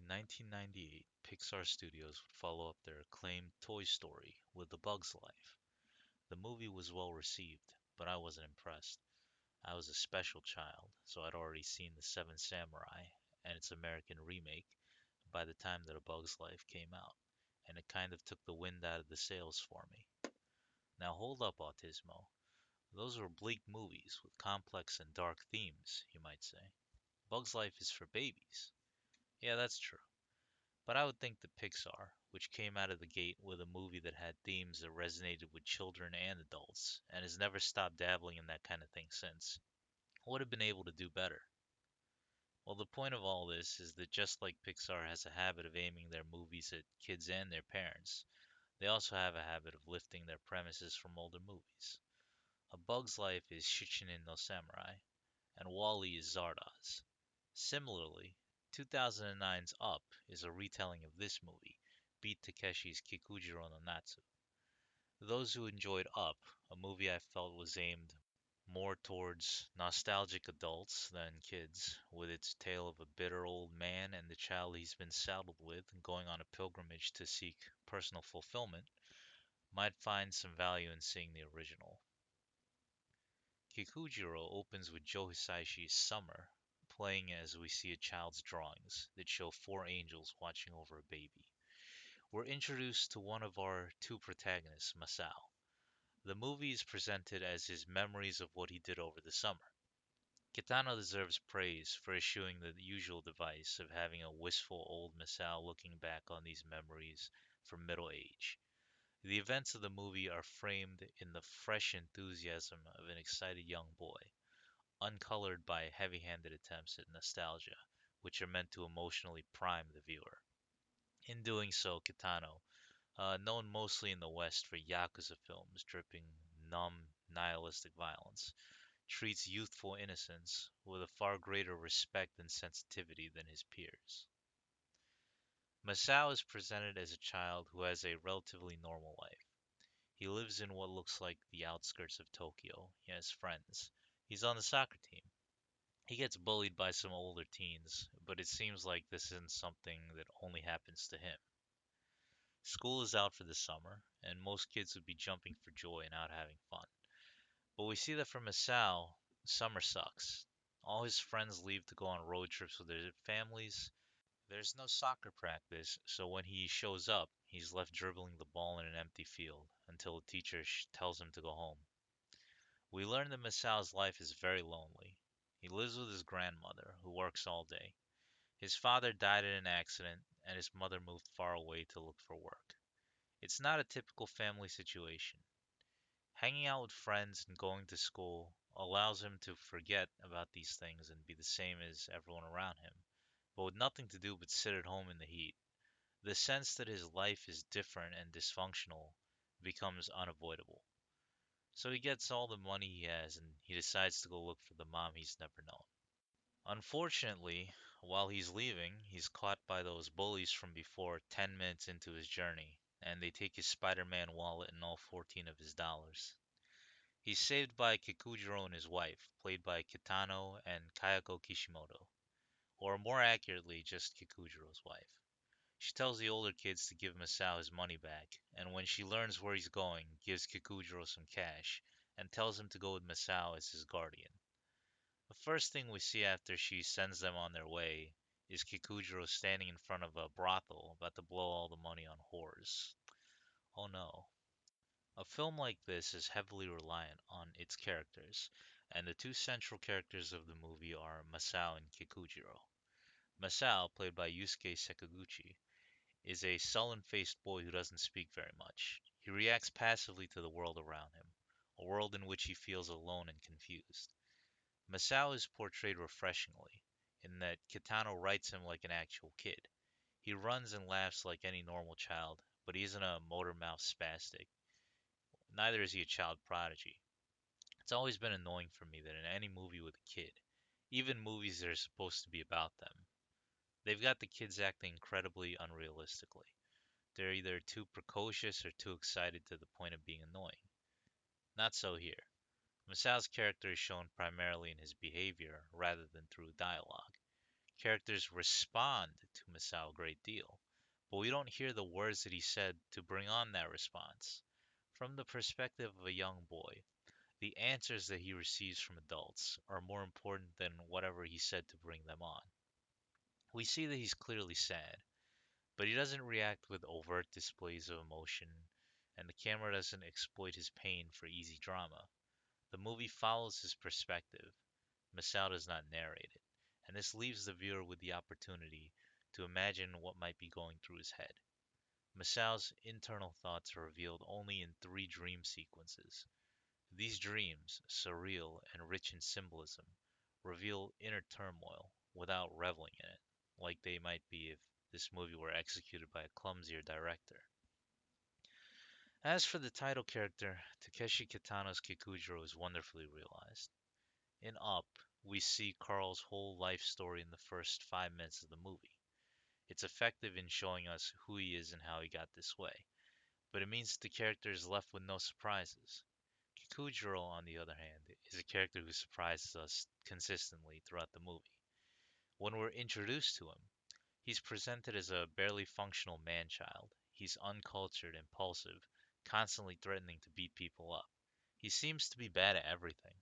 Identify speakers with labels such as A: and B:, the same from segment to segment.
A: In 1998, Pixar Studios would follow up their acclaimed Toy Story with A Bug's Life. The movie was well received, but I wasn't impressed. I was a special child, so I'd already seen The Seven Samurai and its American remake by the time that A Bug's Life came out, and it kind of took the wind out of the sails for me. Now hold up, Autismo. Those were bleak movies with complex and dark themes, you might say. Bug's Life is for babies. Yeah, that's true. But I would think that Pixar, which came out of the gate with a movie that had themes that resonated with children and adults, and has never stopped dabbling in that kind of thing since, would have been able to do better. Well, the point of all this is that just like Pixar has a habit of aiming their movies at kids and their parents, they also have a habit of lifting their premises from older movies. A Bug's Life is Shichinin no Samurai, and Wall-E is Zardoz. Similarly, 2009's Up is a retelling of this movie, Beat Takeshi's Kikujiro no Natsu. Those who enjoyed Up, a movie I felt was aimed more towards nostalgic adults than kids, with its tale of a bitter old man and the child he's been saddled with going on a pilgrimage to seek personal fulfillment, might find some value in seeing the original. Kikujiro opens with Joe Hisaishi's Summer, playing as we see a child's drawings that show four angels watching over a baby. We're introduced to one of our two protagonists, Masao. The movie is presented as his memories of what he did over the summer. Kitano deserves praise for eschewing the usual device of having a wistful old Masao looking back on these memories from middle age. The events of the movie are framed in the fresh enthusiasm of an excited young boy, uncolored by heavy-handed attempts at nostalgia, which are meant to emotionally prime the viewer. In doing so, Kitano, known mostly in the West for Yakuza films dripping numb, nihilistic violence, treats youthful innocence with a far greater respect and sensitivity than his peers. Masao is presented as a child who has a relatively normal life. He lives in what looks like the outskirts of Tokyo. He has friends. He's on the soccer team. He gets bullied by some older teens, but it seems like this isn't something that only happens to him. School is out for the summer, and most kids would be jumping for joy and out having fun. But we see that for Masao, summer sucks. All his friends leave to go on road trips with their families. There's no soccer practice, so when he shows up, he's left dribbling the ball in an empty field until a teacher tells him to go home. We learn that Masao's life is very lonely. He lives with his grandmother, who works all day. His father died in an accident, and his mother moved far away to look for work. It's not a typical family situation. Hanging out with friends and going to school allows him to forget about these things and be the same as everyone around him, but with nothing to do but sit at home in the heat. The sense that his life is different and dysfunctional becomes unavoidable. So he gets all the money he has and he decides to go look for the mom he's never known. Unfortunately, while he's leaving, he's caught by those bullies from before 10 minutes into his journey, and they take his Spider-Man wallet and all 14 of his dollars. He's saved by Kikujiro and his wife, played by Kitano and Kayako Kishimoto, or more accurately, just Kikujiro's wife. She tells the older kids to give Masao his money back, and when she learns where he's going, gives Kikujiro some cash, and tells him to go with Masao as his guardian. The first thing we see after she sends them on their way is Kikujiro standing in front of a brothel about to blow all the money on whores. Oh no. A film like this is heavily reliant on its characters, and the two central characters of the movie are Masao and Kikujiro. Masao, played by Yusuke Sakaguchi, is a sullen-faced boy who doesn't speak very much. He reacts passively to the world around him, a world in which he feels alone and confused. Masao is portrayed refreshingly, in that Kitano writes him like an actual kid. He runs and laughs like any normal child, but he isn't a motor mouth spastic. Neither is he a child prodigy. It's always been annoying for me that in any movie with a kid, even movies that are supposed to be about them, they've got the kids acting incredibly unrealistically. They're either too precocious or too excited to the point of being annoying. Not so here. Masao's character is shown primarily in his behavior rather than through dialogue. Characters respond to Masao a great deal, but we don't hear the words that he said to bring on that response. From the perspective of a young boy, the answers that he receives from adults are more important than whatever he said to bring them on. We see that he's clearly sad, but he doesn't react with overt displays of emotion, and the camera doesn't exploit his pain for easy drama. The movie follows his perspective. Masao does not narrate it, and this leaves the viewer with the opportunity to imagine what might be going through his head. Masao's internal thoughts are revealed only in three dream sequences. These dreams, surreal and rich in symbolism, reveal inner turmoil without reveling in it, like they might be if this movie were executed by a clumsier director. As for the title character, Takeshi Kitano's Kikujiro is wonderfully realized. In Up, we see Carl's whole life story in the first 5 minutes of the movie. It's effective in showing us who he is and how he got this way, but it means the character is left with no surprises. Kikujiro, on the other hand, is a character who surprises us consistently throughout the movie. When we're introduced to him, he's presented as a barely functional man-child. He's uncultured, impulsive, constantly threatening to beat people up. He seems to be bad at everything.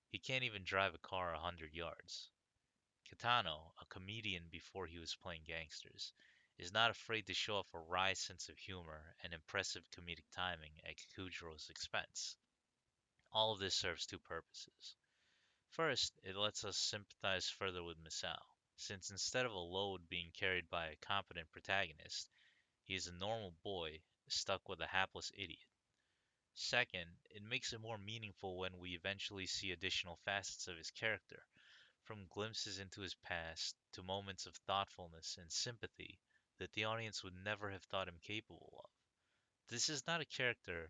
A: He can't even drive a car 100 yards. Kitano, a comedian before he was playing gangsters, is not afraid to show off a wry sense of humor and impressive comedic timing at Kikujiro's expense. All of this serves two purposes. First, it lets us sympathize further with Misao, since instead of a load being carried by a competent protagonist, he is a normal boy stuck with a hapless idiot. Second, it makes it more meaningful when we eventually see additional facets of his character, from glimpses into his past to moments of thoughtfulness and sympathy that the audience would never have thought him capable of. This is not a character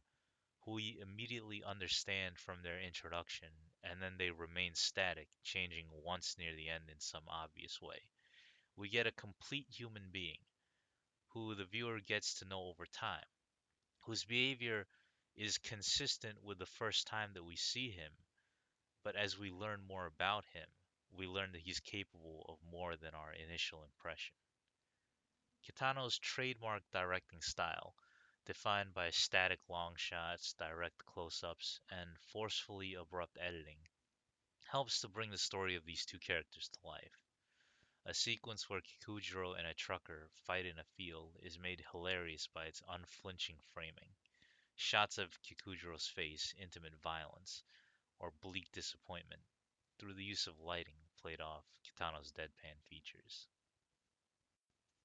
A: who we immediately understand from their introduction, and then they remain static, changing once near the end in some obvious way. We get a complete human being who the viewer gets to know over time, whose behavior is consistent with the first time that we see him, but as we learn more about him, we learn that he's capable of more than our initial impression. Kitano's trademark directing style, defined by static long shots, direct close ups, and forcefully abrupt editing, helps to bring the story of these two characters to life. A sequence where Kikujiro and a trucker fight in a field is made hilarious by its unflinching framing. Shots of Kikujiro's face, intimate violence, or bleak disappointment, through the use of lighting, played off Kitano's deadpan features.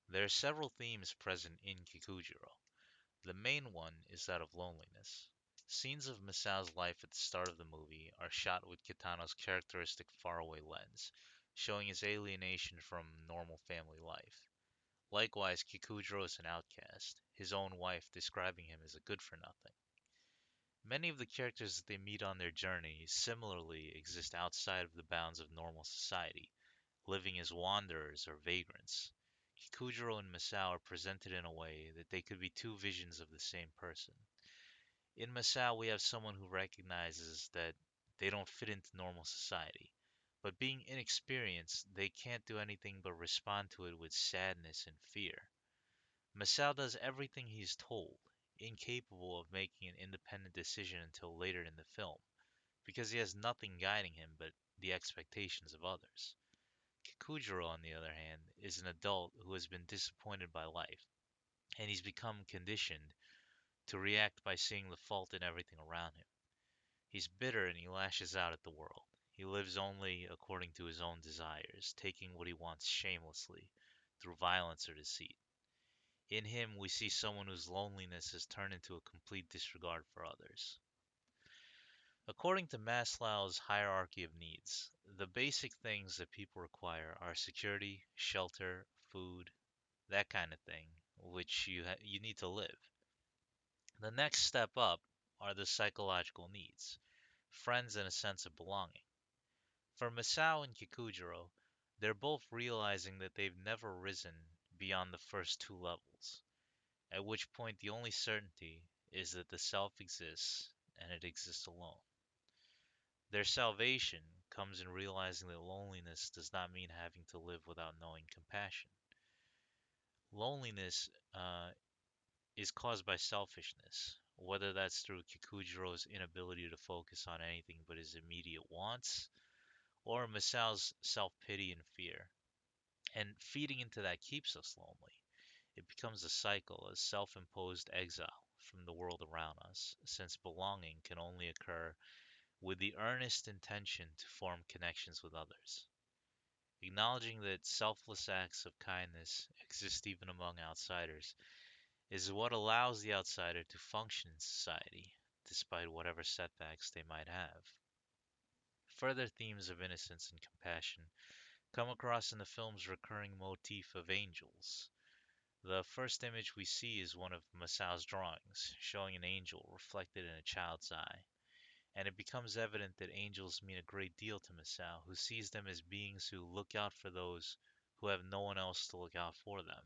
A: There are several themes present in Kikujiro. The main one is that of loneliness. Scenes of Misao's life at the start of the movie are shot with Kitano's characteristic faraway lens, showing his alienation from normal family life. Likewise, Kikujiro is an outcast, his own wife describing him as a good for nothing. Many of the characters that they meet on their journey similarly exist outside of the bounds of normal society, living as wanderers or vagrants. Kikujiro and Masao are presented in a way that they could be two visions of the same person. In Masao, we have someone who recognizes that they don't fit into normal society, but being inexperienced, they can't do anything but respond to it with sadness and fear. Masao does everything he's told, incapable of making an independent decision until later in the film, because he has nothing guiding him but the expectations of others. Kikujiro, on the other hand, is an adult who has been disappointed by life, and he's become conditioned to react by seeing the fault in everything around him. He's bitter and he lashes out at the world. He lives only according to his own desires, taking what he wants shamelessly, through violence or deceit. In him, we see someone whose loneliness has turned into a complete disregard for others. According to Maslow's hierarchy of needs, the basic things that people require are security, shelter, food, that kind of thing, which you need to live. The next step up are the psychological needs, friends and a sense of belonging. For Masao and Kikujiro, they're both realizing that they've never risen beyond the first two levels, at which point the only certainty is that the self exists and it exists alone. Their salvation comes in realizing that loneliness does not mean having to live without knowing compassion. Loneliness is caused by selfishness, whether that's through Kikujiro's inability to focus on anything but his immediate wants, or Masao's self pity and fear. And feeding into that keeps us lonely. It becomes a cycle, a self imposed exile from the world around us, since belonging can only occur with the earnest intention to form connections with others. Acknowledging that selfless acts of kindness exist even among outsiders is what allows the outsider to function in society, despite whatever setbacks they might have. Further themes of innocence and compassion come across in the film's recurring motif of angels. The first image we see is one of Masao's drawings, showing an angel reflected in a child's eye, and it becomes evident that angels mean a great deal to Masao, who sees them as beings who look out for those who have no one else to look out for them.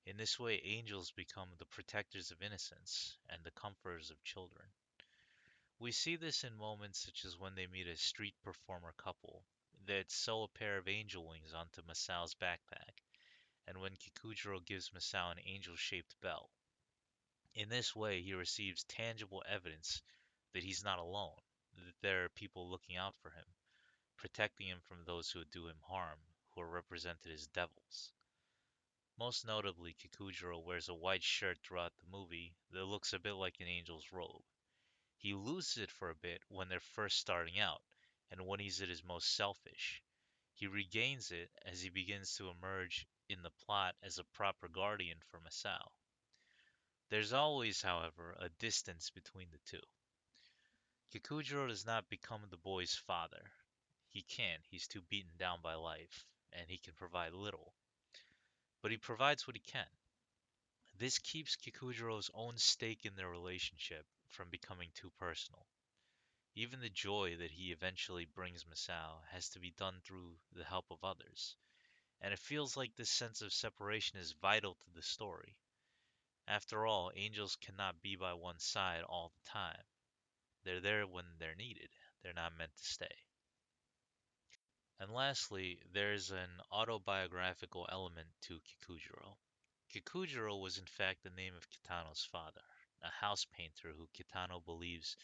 A: In this way, angels become the protectors of innocence and the comforters of children. We see this in moments such as when they meet a street performer couple that sew a pair of angel wings onto Masao's backpack, and when Kikujiro gives Masao an angel-shaped bell. In this way, he receives tangible evidence that he's not alone, that there are people looking out for him, protecting him from those who would do him harm, who are represented as devils. Most notably, Kikujiro wears a white shirt throughout the movie that looks a bit like an angel's robe. He loses it for a bit when they're first starting out, and when he's at his most selfish. He regains it as he begins to emerge in the plot as a proper guardian for Masao. There's always, however, a distance between the two. Kikujiro does not become the boy's father. He can't, he's too beaten down by life, and he can provide little. But he provides what he can. This keeps Kikujiro's own stake in their relationship from becoming too personal. Even the joy that he eventually brings Masao has to be done through the help of others, and it feels like this sense of separation is vital to the story. After all, angels cannot be by one side all the time. They're there when they're needed. They're not meant to stay. And lastly, there's an autobiographical element to Kikujiro. Kikujiro was in fact the name of Kitano's father, a house painter who Kitano believes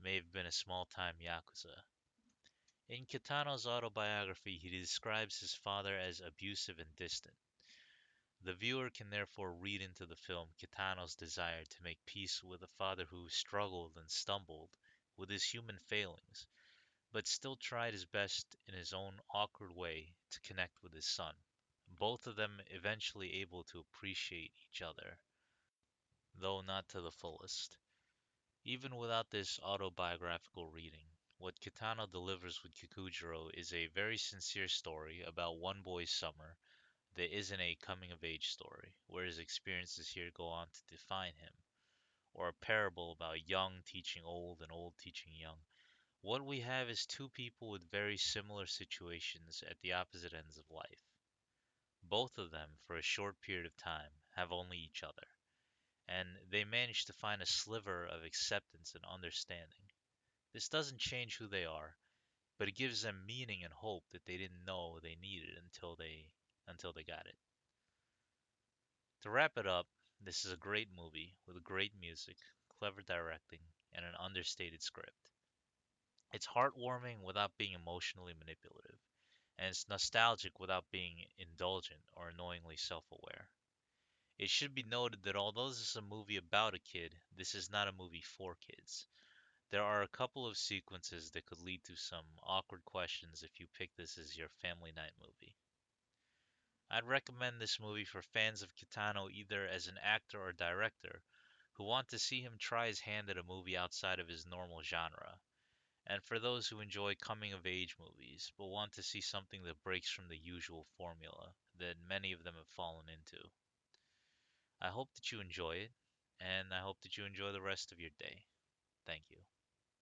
A: may have been a small-time yakuza. In Kitano's autobiography, he describes his father as abusive and distant. The viewer can therefore read into the film Kitano's desire to make peace with a father who struggled and stumbled with his human failings, but still tried his best in his own awkward way to connect with his son, both of them eventually able to appreciate each other, though not to the fullest. Even without this autobiographical reading, what Kitano delivers with Kikujiro is a very sincere story about one boy's summer that isn't a coming of age story, where his experiences here go on to define him, or a parable about young teaching old and old teaching young. What we have is two people with very similar situations at the opposite ends of life. Both of them, for a short period of time, have only each other, and they manage to find a sliver of acceptance and understanding. This doesn't change who they are, but it gives them meaning and hope that they didn't know they needed until they got it. To wrap it up, this is a great movie with great music, clever directing, and an understated script. It's heartwarming without being emotionally manipulative, and it's nostalgic without being indulgent or annoyingly self-aware. It should be noted that although this is a movie about a kid, this is not a movie for kids. There are a couple of sequences that could lead to some awkward questions if you pick this as your family night movie. I'd recommend this movie for fans of Kitano either as an actor or director who want to see him try his hand at a movie outside of his normal genre, and for those who enjoy coming of age movies but want to see something that breaks from the usual formula that many of them have fallen into. I hope that you enjoy it, and I hope that you enjoy the rest of your day. Thank you.